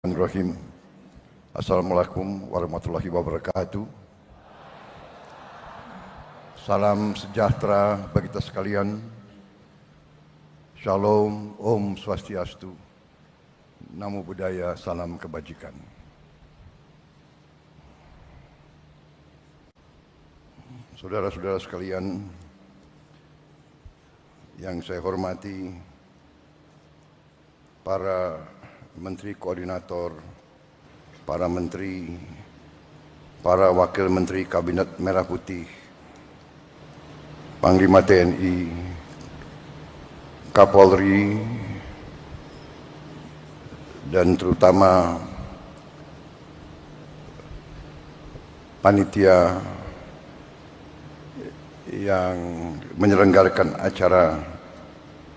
Bismillahirrahmanirrahim. Assalamualaikum warahmatullahi wabarakatuh. Salam sejahtera bagi kita sekalian. Shalom, Om Swastiastu. Namo Buddhaya, salam kebajikan. Saudara-saudara sekalian yang saya hormati, para menteri koordinator, para menteri, para wakil menteri Kabinet Merah Putih, Panglima TNI, Kapolri, dan terutama panitia yang menyelenggarakan acara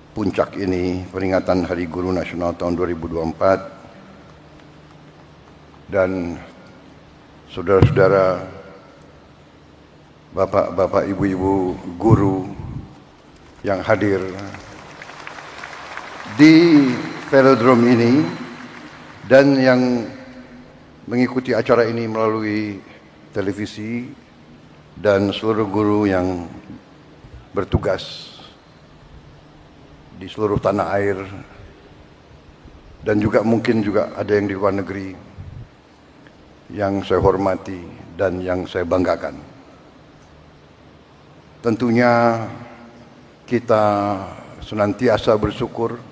puncak ini, peringatan Hari Guru Nasional tahun 2024, dan saudara-saudara, bapak-bapak, ibu-ibu guru yang hadir di velodrome ini dan yang mengikuti acara ini melalui televisi, dan seluruh guru yang bertugas di seluruh tanah air, dan juga mungkin juga ada yang di luar negeri yang saya hormati dan yang saya banggakan. Tentunya kita senantiasa bersyukur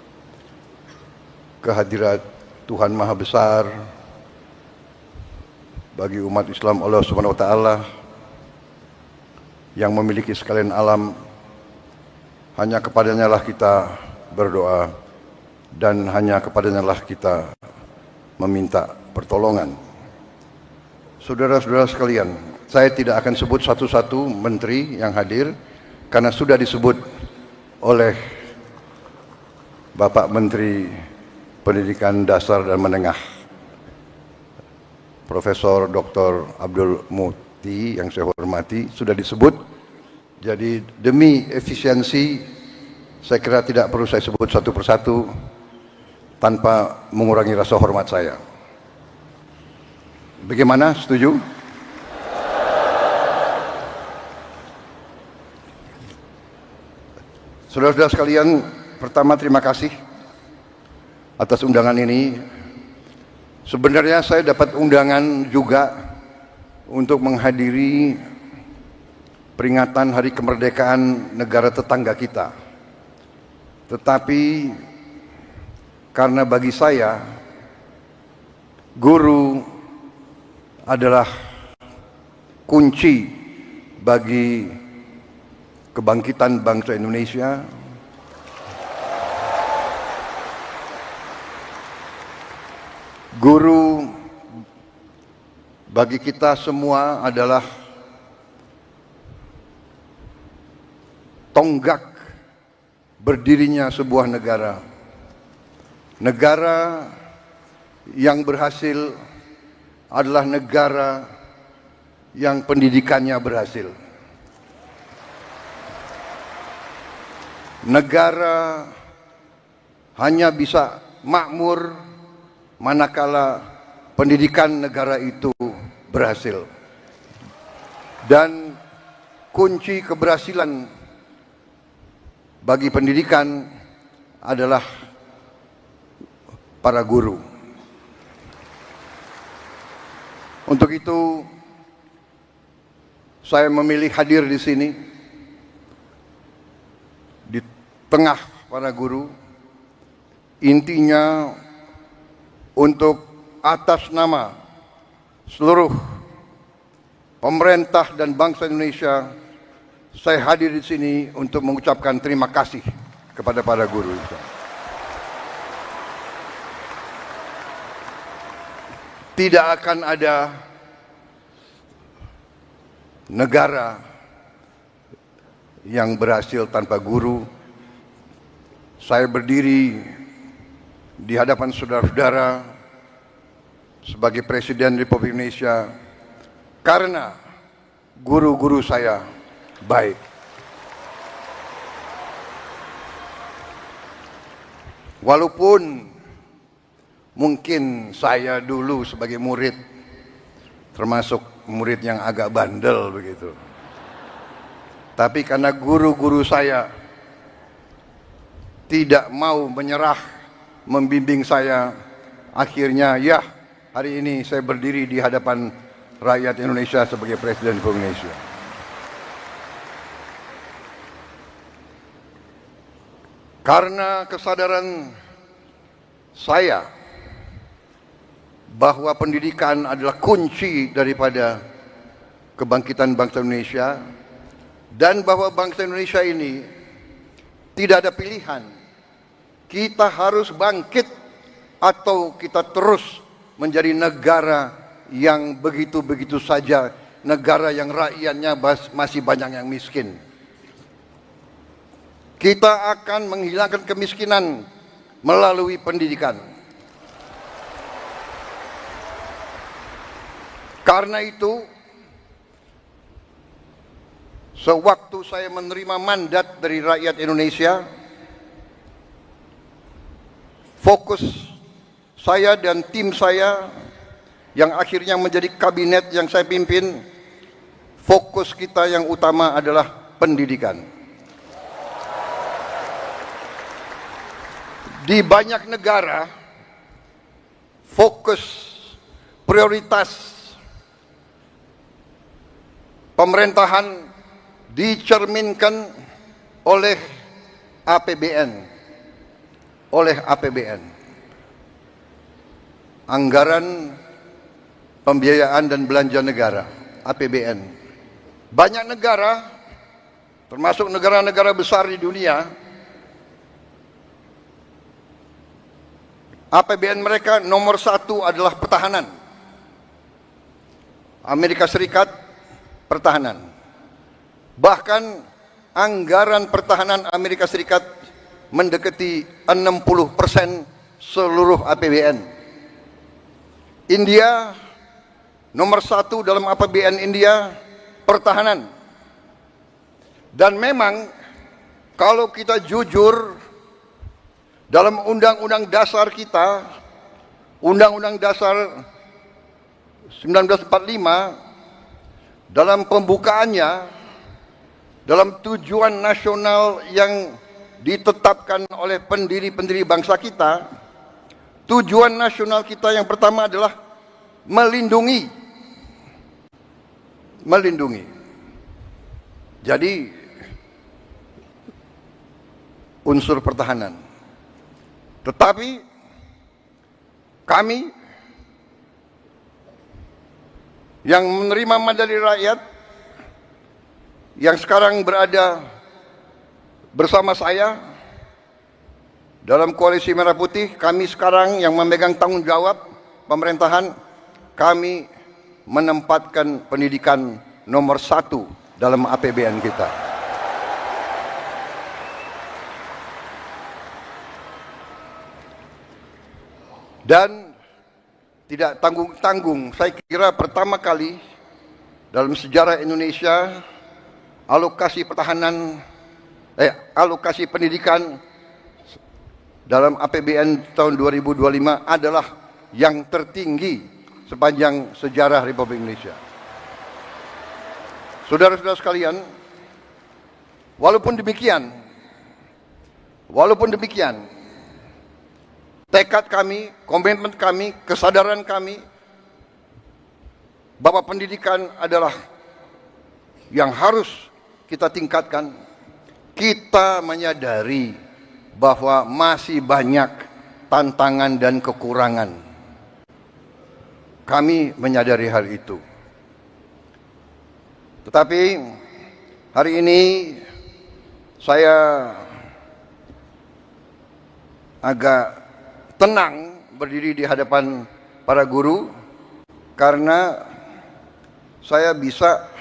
kehadirat Tuhan Maha Besar bagi umat Islam, Allah Subhanahu wa Ta'ala, yang memiliki sekalian alam. Hanya kepadanya lah kita berdoa, dan hanya kepadanya lah kita meminta pertolongan. Saudara-saudara sekalian, saya tidak akan sebut satu-satu menteri yang hadir, karena sudah disebut oleh Bapak Menteri Pendidikan Dasar dan Menengah, Profesor Dr. Abdul Muti, yang saya hormati, sudah disebut. Jadi demi efisiensi, saya kira tidak perlu saya sebut satu persatu tanpa mengurangi rasa hormat saya. Bagaimana? Setuju? Saudara-saudara sekalian, pertama terima kasih atas undangan ini. Sebenarnya saya dapat undangan juga untuk menghadiri peringatan Hari Kemerdekaan negara tetangga kita. Tetapi karena bagi saya, guru adalah kunci bagi kebangkitan bangsa Indonesia. Guru bagi kita semua adalah tonggak berdirinya sebuah negara. Negara yang berhasil adalah negara yang pendidikannya berhasil. Negara hanya bisa makmur manakala pendidikan negara itu berhasil. Dan kunci keberhasilan bagi pendidikan adalah para guru. Untuk itu, saya memilih hadir di sini, di tengah para guru, intinya untuk atas nama seluruh pemerintah dan bangsa Indonesia, saya hadir di sini untuk mengucapkan terima kasih kepada para guru. Tidak akan ada negara yang berhasil tanpa guru. Saya berdiri di hadapan saudara-saudara sebagai Presiden Republik Indonesia karena guru-guru saya baik. Walaupun Mungkin saya dulu sebagai murid, termasuk murid yang agak bandel begitu. Tapi karena guru-guru saya tidak mau menyerah, membimbing saya, akhirnya ya hari ini saya berdiri di hadapan rakyat Indonesia sebagai Presiden Republik Indonesia. Karena kesadaran saya bahwa pendidikan adalah kunci daripada kebangkitan bangsa Indonesia, dan bahwa bangsa Indonesia ini tidak ada pilihan. Kita harus bangkit atau kita terus menjadi negara yang begitu-begitu saja, negara yang rakyatnya masih banyak yang miskin. Kita akan menghilangkan kemiskinan melalui pendidikan. Karena itu, sewaktu saya menerima mandat dari rakyat Indonesia, fokus saya dan tim saya yang akhirnya menjadi kabinet yang saya pimpin, fokus kita yang utama adalah pendidikan. Di banyak negara, fokus prioritas pemerintahan dicerminkan oleh APBN, anggaran pembiayaan dan belanja negara, APBN. Banyak negara, termasuk negara-negara besar di dunia, APBN mereka nomor 1 adalah pertahanan. Amerika Serikat, pertahanan. Bahkan anggaran pertahanan Amerika Serikat mendekati 60% seluruh APBN. India, nomor 1 dalam APBN India, pertahanan. Dan memang kalau kita jujur, dalam Undang-Undang Dasar kita, Undang-Undang Dasar 1945, dalam pembukaannya, dalam tujuan nasional yang ditetapkan oleh pendiri-pendiri bangsa kita, tujuan nasional kita yang pertama adalah melindungi. Jadi, unsur pertahanan. Tetapi kami yang menerima mandat dari rakyat, yang sekarang berada bersama saya dalam Koalisi Merah Putih, kami sekarang yang memegang tanggung jawab pemerintahan, kami menempatkan pendidikan nomor 1 dalam APBN kita. Dan tidak tanggung-tanggung, saya kira pertama kali dalam sejarah Indonesia alokasi pendidikan dalam APBN tahun 2025 adalah yang tertinggi sepanjang sejarah Republik Indonesia. Saudara-saudara sekalian, walaupun demikian, tekad kami, komitmen kami, kesadaran kami bahwa pendidikan adalah yang harus kita tingkatkan. Kita menyadari bahwa masih banyak tantangan dan kekurangan. Kami menyadari hal itu. Tetapi hari ini saya agak tenang berdiri di hadapan para guru karena saya bisa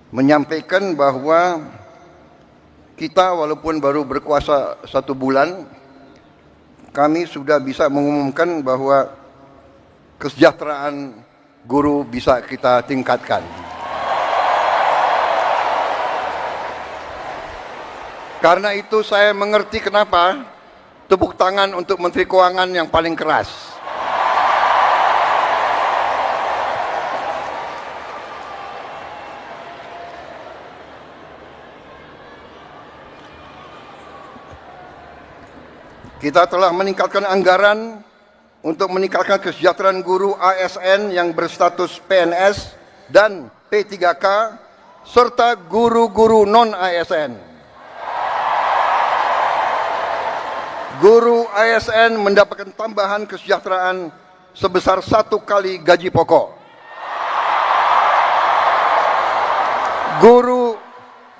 menyampaikan bahwa kita walaupun baru berkuasa 1 bulan, kami sudah bisa mengumumkan bahwa kesejahteraan guru bisa kita tingkatkan. Karena itu saya mengerti kenapa Tepuk tangan untuk Menteri Keuangan yang paling keras. Kita telah meningkatkan anggaran untuk meningkatkan kesejahteraan guru ASN yang berstatus PNS dan P3K serta guru-guru non-ASN. Guru ASN mendapatkan tambahan kesejahteraan sebesar 1 kali gaji pokok.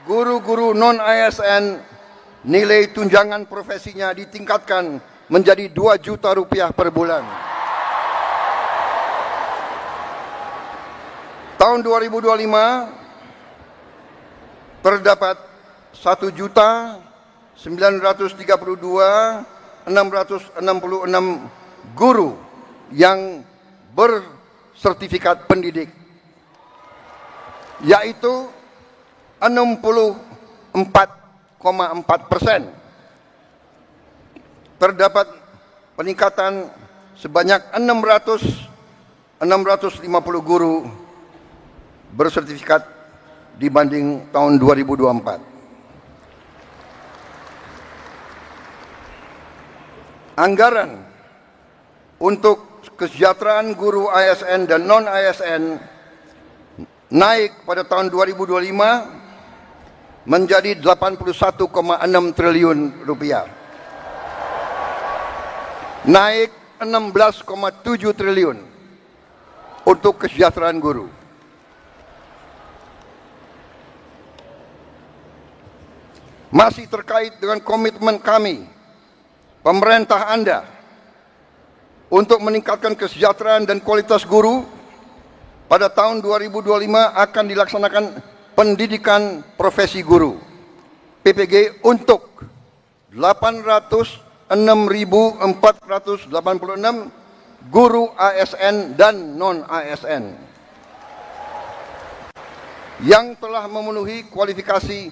Guru-guru non-ASN nilai tunjangan profesinya ditingkatkan menjadi 2 juta rupiah per bulan. Tahun 2025 terdapat 1.932.666 guru yang bersertifikat pendidik, yaitu 64,4%. Terdapat peningkatan sebanyak 650 guru bersertifikat dibanding tahun 2024. Anggaran untuk kesejahteraan guru ASN dan non-ASN naik pada tahun 2025 menjadi 81,6 triliun rupiah. Naik 16,7 triliun untuk kesejahteraan guru. Masih terkait dengan komitmen kami, pemerintah Anda, untuk meningkatkan kesejahteraan dan kualitas guru, pada tahun 2025 akan dilaksanakan pendidikan profesi guru PPG untuk 806.486 guru ASN dan non-ASN yang telah memenuhi kualifikasi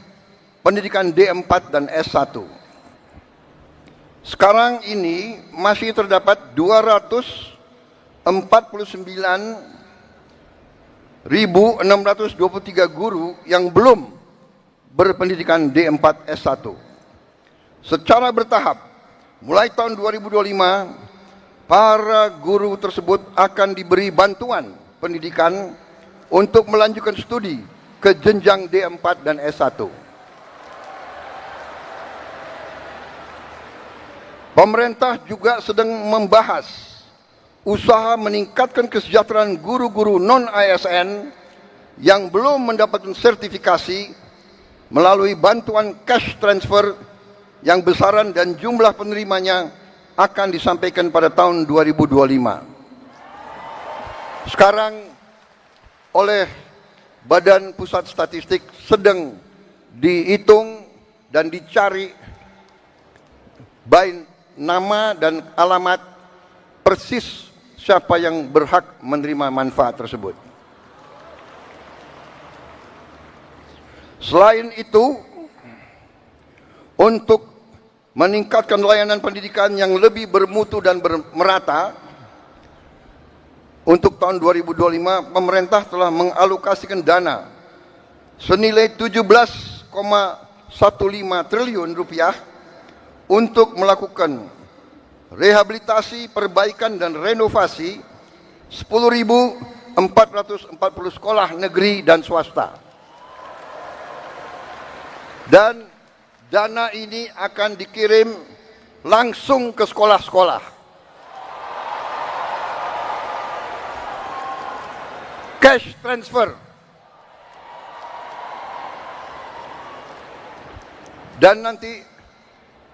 pendidikan D4 dan S1. Sekarang ini masih terdapat 249.623 guru yang belum berpendidikan D4 S1. Secara bertahap, mulai tahun 2025, para guru tersebut akan diberi bantuan pendidikan untuk melanjutkan studi ke jenjang D4 dan S1. Pemerintah juga sedang membahas usaha meningkatkan kesejahteraan guru-guru non-ASN yang belum mendapatkan sertifikasi melalui bantuan cash transfer yang besaran dan jumlah penerimanya akan disampaikan pada tahun 2025. Sekarang oleh Badan Pusat Statistik sedang dihitung dan dicari by nama dan alamat persis siapa yang berhak menerima manfaat tersebut. Selain itu, untuk meningkatkan layanan pendidikan yang lebih bermutu dan merata, untuk tahun 2025 pemerintah telah mengalokasikan dana senilai 17,15 triliun rupiah untuk melakukan rehabilitasi, perbaikan dan renovasi 10.440 sekolah negeri dan swasta. Dan dana ini akan dikirim langsung ke sekolah-sekolah. Cash transfer. Dan nanti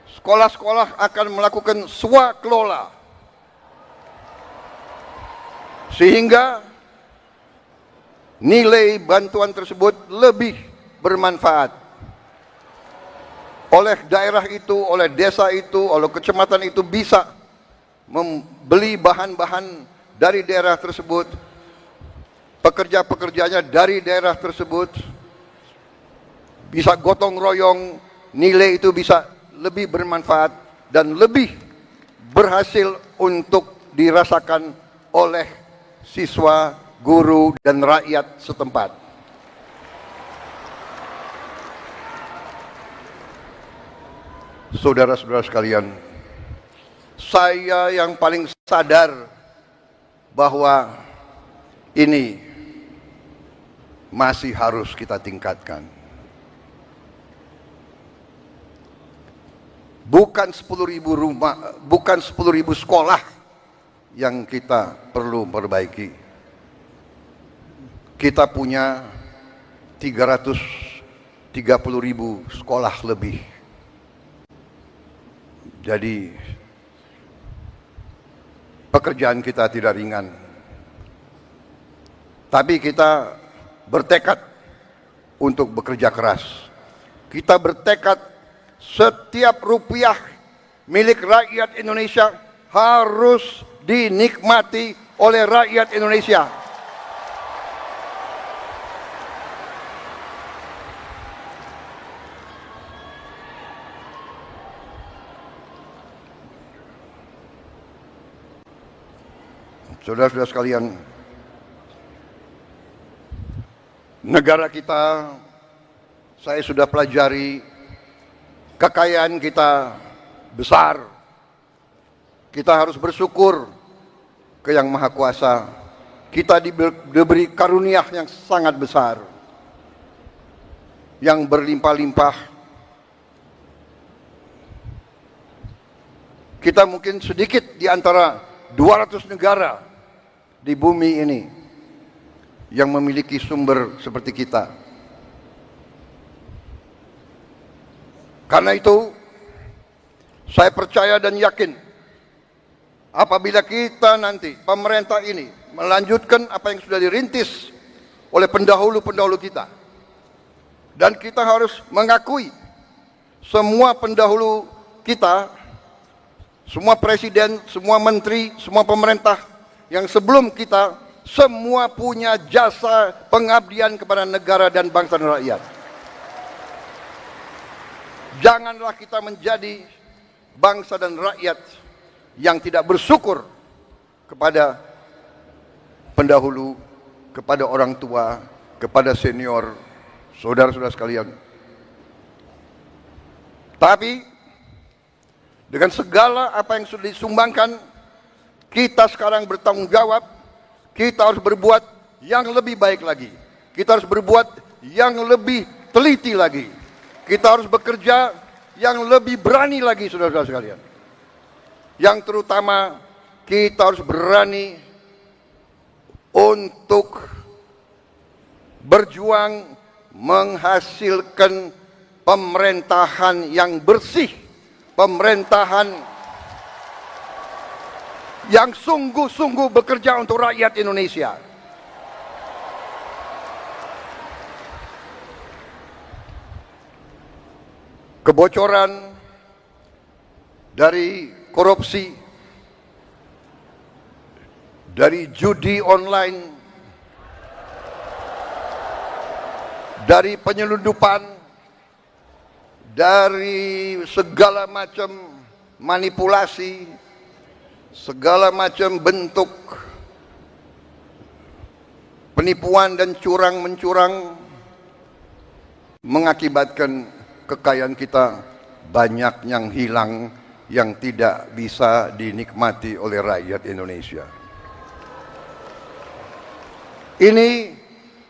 sekolah-sekolah akan melakukan swakelola, sehingga nilai bantuan tersebut lebih bermanfaat oleh daerah itu, oleh desa itu, oleh kecamatan itu, bisa membeli bahan-bahan dari daerah tersebut, pekerja-pekerjanya dari daerah tersebut, bisa gotong royong, nilai itu bisa lebih bermanfaat dan lebih berhasil untuk dirasakan oleh siswa, guru, dan rakyat setempat. Saudara-saudara sekalian, saya yang paling sadar bahwa ini masih harus kita tingkatkan. Bukan 10.000 rumah, bukan 10.000 sekolah yang kita perlu perbaiki. Kita punya 330.000 sekolah lebih. Jadi pekerjaan kita tidak ringan. Tapi kita bertekad untuk bekerja keras. Kita bertekad setiap rupiah milik rakyat Indonesia harus dinikmati oleh rakyat Indonesia. Saudara-saudara sekalian, negara kita, saya sudah pelajari, kekayaan kita besar. Kita harus bersyukur ke Yang Maha Kuasa. Kita diberi karunia yang sangat besar, yang berlimpah-limpah. Kita mungkin sedikit di antara 200 negara di bumi ini yang memiliki sumber seperti kita. Karena itu, saya percaya dan yakin apabila kita nanti, pemerintah ini, melanjutkan apa yang sudah dirintis oleh pendahulu-pendahulu kita. Dan kita harus mengakui semua pendahulu kita, semua presiden, semua menteri, semua pemerintah yang sebelum kita, semua punya jasa pengabdian kepada negara dan bangsa dan rakyat. Janganlah kita menjadi bangsa dan rakyat yang tidak bersyukur kepada pendahulu, kepada orang tua, kepada senior, saudara-saudara sekalian. Tapi dengan segala apa yang sudah disumbangkan, kita sekarang bertanggung jawab. Kita harus berbuat yang lebih baik lagi. Kita harus berbuat yang lebih teliti lagi. Kita harus bekerja yang lebih berani lagi, saudara-saudara sekalian. Yang terutama, kita harus berani untuk berjuang menghasilkan pemerintahan yang bersih, pemerintahan yang sungguh-sungguh bekerja untuk rakyat Indonesia. Kebocoran dari korupsi, dari judi online, dari penyelundupan, dari segala macam manipulasi, segala macam bentuk penipuan dan curang-mencurang mengakibatkan kekayaan kita banyak yang hilang, yang tidak bisa dinikmati oleh rakyat Indonesia. Ini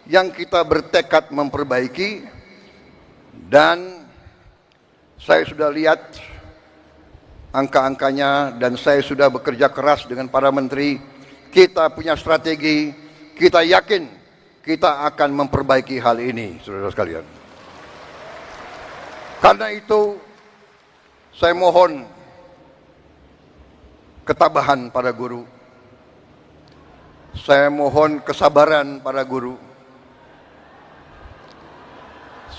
yang kita bertekad memperbaiki, dan saya sudah lihat angka-angkanya dan saya sudah bekerja keras dengan para menteri. Kita punya strategi, kita yakin kita akan memperbaiki hal ini, saudara sekalian. Karena itu, saya mohon ketabahan para guru. Saya mohon kesabaran para guru.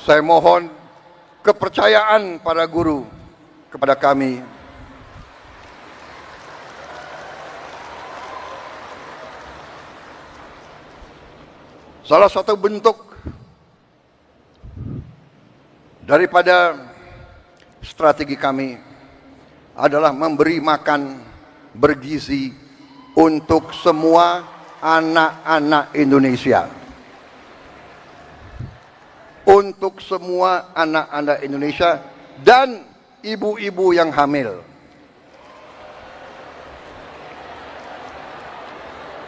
Saya mohon kepercayaan para guru kepada kami. Salah satu bentuk daripada strategi kami adalah memberi makan bergizi untuk semua anak-anak Indonesia. Untuk semua anak-anak Indonesia dan ibu-ibu yang hamil.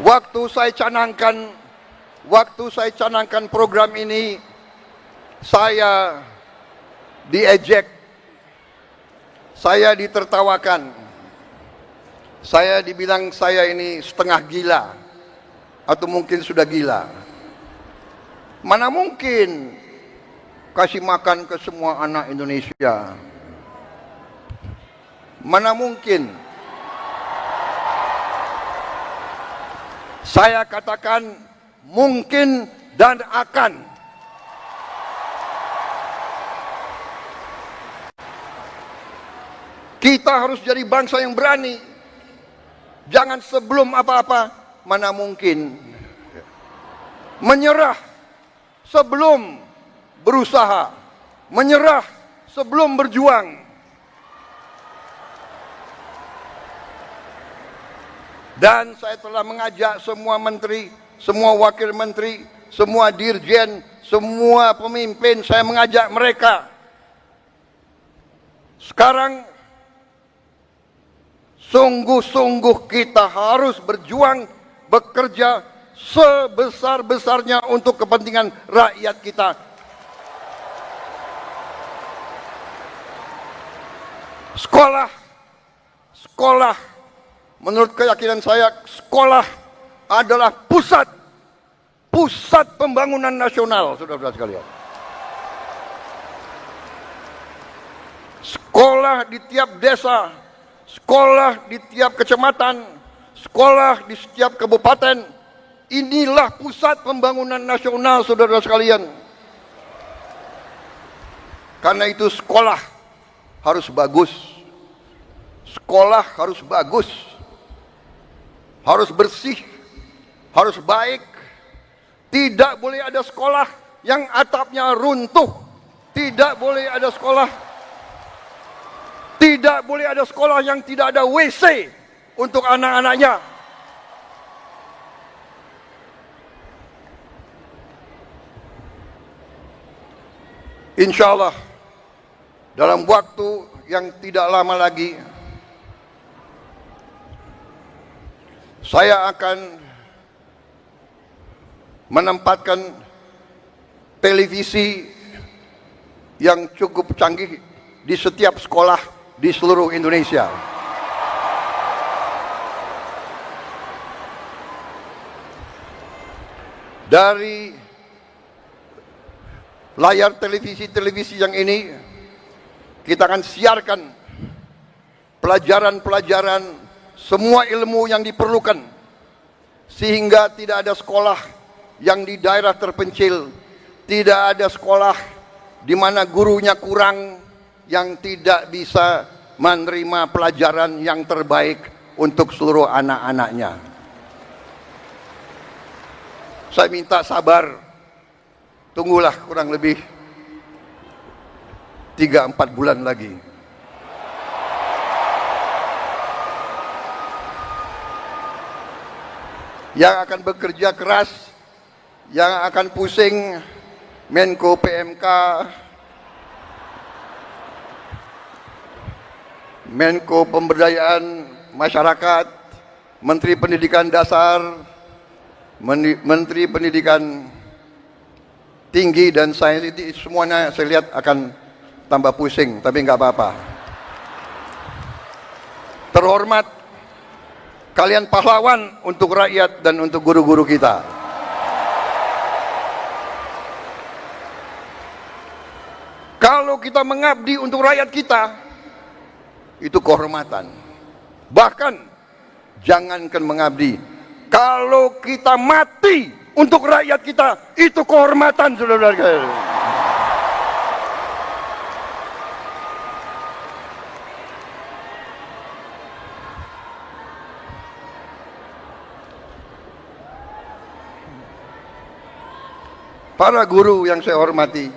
Waktu saya canangkan program ini, saya diejek, saya ditertawakan, saya dibilang saya ini setengah gila atau mungkin sudah gila. Mana mungkin kasih makan ke semua anak Indonesia? Mana mungkin? Saya katakan mungkin dan akan. Kita harus jadi bangsa yang berani. Jangan sebelum apa-apa, mana mungkin. Menyerah sebelum berusaha. Menyerah sebelum berjuang. Dan saya telah mengajak semua menteri, semua wakil menteri, semua dirjen, semua pemimpin, saya mengajak mereka. Sekarang sungguh-sungguh kita harus berjuang, bekerja sebesar-besarnya untuk kepentingan rakyat kita. Sekolah, menurut keyakinan saya, sekolah adalah pusat pembangunan nasional, saudara-saudara sekalian. Sekolah di tiap desa, sekolah di tiap kecamatan, sekolah di setiap kabupaten, inilah pusat pembangunan nasional, saudara-saudara sekalian. Karena itu sekolah harus bagus, sekolah harus bagus, harus bersih, harus baik. Tidak boleh ada sekolah yang atapnya runtuh. Tidak boleh ada sekolah yang tidak ada WC untuk anak-anaknya. Insya Allah dalam waktu yang tidak lama lagi saya akan menempatkan televisi yang cukup canggih di setiap sekolah di seluruh Indonesia. Dari layar televisi yang ini kita akan siarkan pelajaran-pelajaran, semua ilmu yang diperlukan, sehingga tidak ada sekolah yang di daerah terpencil, tidak ada sekolah di mana gurunya kurang, yang tidak bisa menerima pelajaran yang terbaik untuk seluruh anak-anaknya. Saya minta sabar, tunggulah kurang lebih 3-4 bulan lagi. Yang akan bekerja keras, yang akan pusing Menko PMK, Menko Pemberdayaan Masyarakat, Menteri Pendidikan Dasar, Menteri Pendidikan Tinggi dan Sains, semuanya saya lihat akan tambah pusing, tapi nggak apa-apa. Terhormat, kalian pahlawan untuk rakyat dan untuk guru-guru kita. Kalau kita mengabdi untuk rakyat kita, itu kehormatan. Bahkan jangankan mengabdi, kalau kita mati untuk rakyat kita, itu kehormatan, saudara-saudara. Para guru yang saya hormati,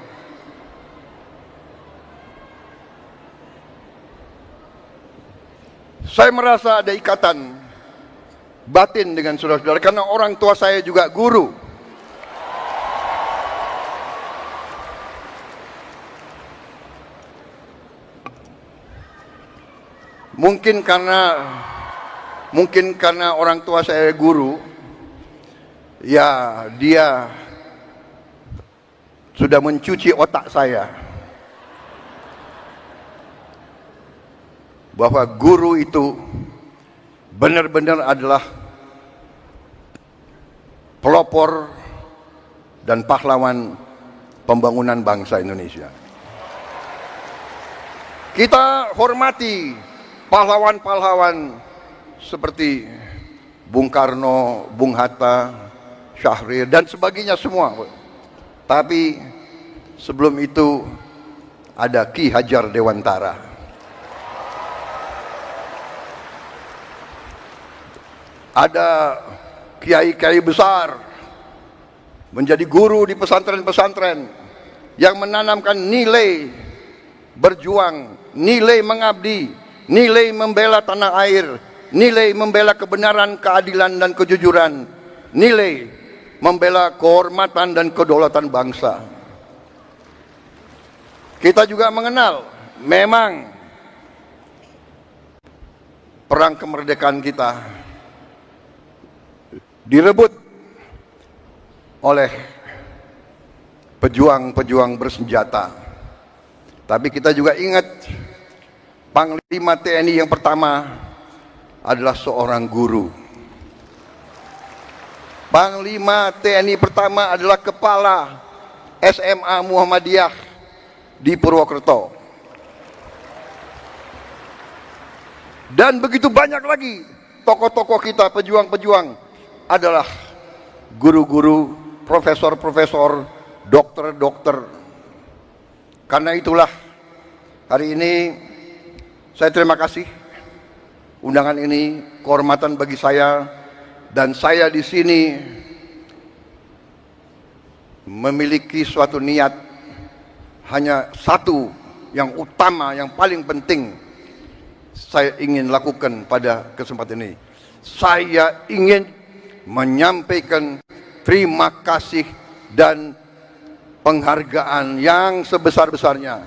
Saya merasa ada ikatan batin dengan saudara-saudara karena orang tua saya juga guru. Mungkin karena orang tua saya guru, ya dia sudah mencuci otak saya bahwa guru itu benar-benar adalah pelopor dan pahlawan pembangunan bangsa Indonesia. Kita hormati pahlawan-pahlawan seperti Bung Karno, Bung Hatta, Syahrir dan sebagainya semua. Tapi sebelum itu ada Ki Hajar Dewantara. Ada kiai-kiai besar menjadi guru di pesantren-pesantren yang menanamkan nilai berjuang, nilai mengabdi, nilai membela tanah air, nilai membela kebenaran, keadilan dan kejujuran, nilai membela kehormatan dan kedaulatan bangsa. Kita juga mengenal memang perang kemerdekaan kita direbut oleh pejuang-pejuang bersenjata. Tapi kita juga ingat Panglima TNI yang pertama adalah seorang guru. Panglima TNI pertama adalah kepala SMA Muhammadiyah di Purwokerto. Dan begitu banyak lagi tokoh-tokoh kita, pejuang-pejuang adalah guru-guru, profesor-profesor, dokter-dokter. Karena itulah hari ini saya terima kasih undangan ini, kehormatan bagi saya, dan saya di sini memiliki suatu niat hanya satu yang utama, yang paling penting saya ingin lakukan pada kesempatan ini. Saya ingin menyampaikan terima kasih dan penghargaan yang sebesar-besarnya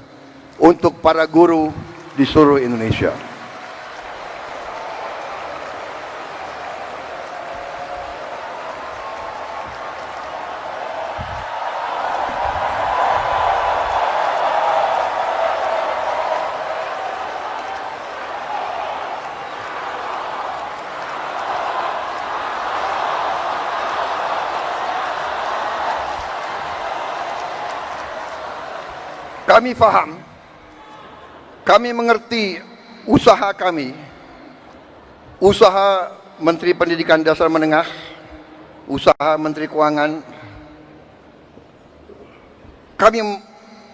untuk para guru di seluruh Indonesia. Kami faham, kami mengerti usaha kami, usaha Menteri Pendidikan Dasar Menengah, usaha Menteri Keuangan. Kami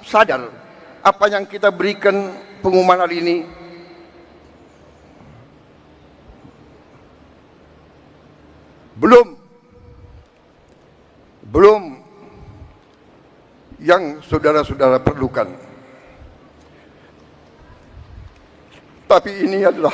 sadar apa yang kita berikan pengumuman hari ini belum yang saudara-saudara perlukan. Tapi ini adalah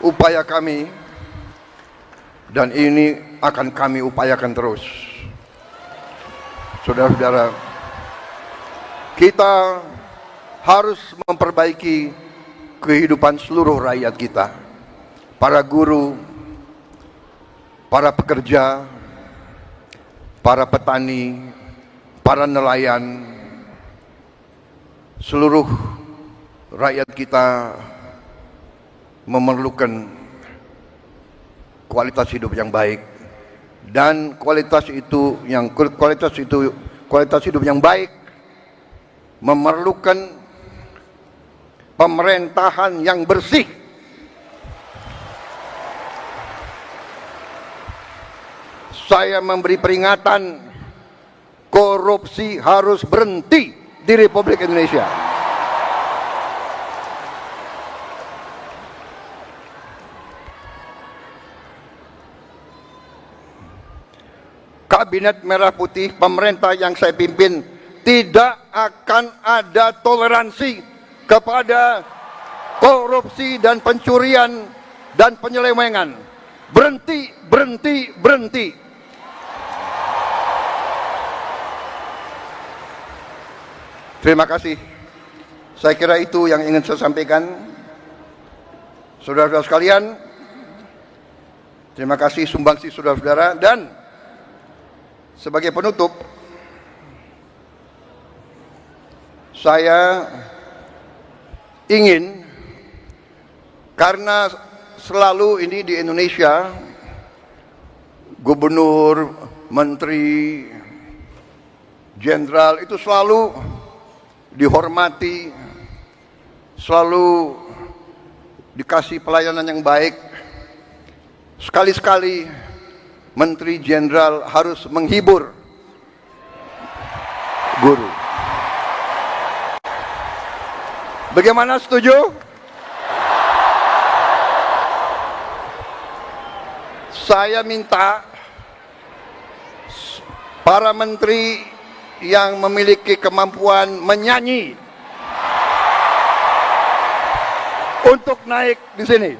upaya kami, dan ini akan kami upayakan terus. Saudara-saudara, kita harus memperbaiki kehidupan seluruh rakyat kita. Para guru, para pekerja, para petani, para nelayan, seluruh rakyat kita memerlukan kualitas hidup yang baik. Dan kualitas hidup yang baik memerlukan pemerintahan yang bersih. Saya memberi peringatan, korupsi harus berhenti di Republik Indonesia. Kabinet Merah Putih, pemerintah yang saya pimpin, tidak akan ada toleransi kepada korupsi dan pencurian dan penyelewengan. Berhenti, berhenti, berhenti. Terima kasih. Saya kira itu yang ingin saya sampaikan. Saudara-saudara sekalian, terima kasih sumbangsi saudara-saudara, dan sebagai penutup, saya ingin, karena selalu ini di Indonesia, gubernur, menteri, jenderal itu selalu dihormati, selalu dikasih pelayanan yang baik. Sekali-sekali menteri jenderal harus menghibur guru. Bagaimana, setuju? Saya minta para menteri yang memiliki kemampuan menyanyi untuk naik di sini.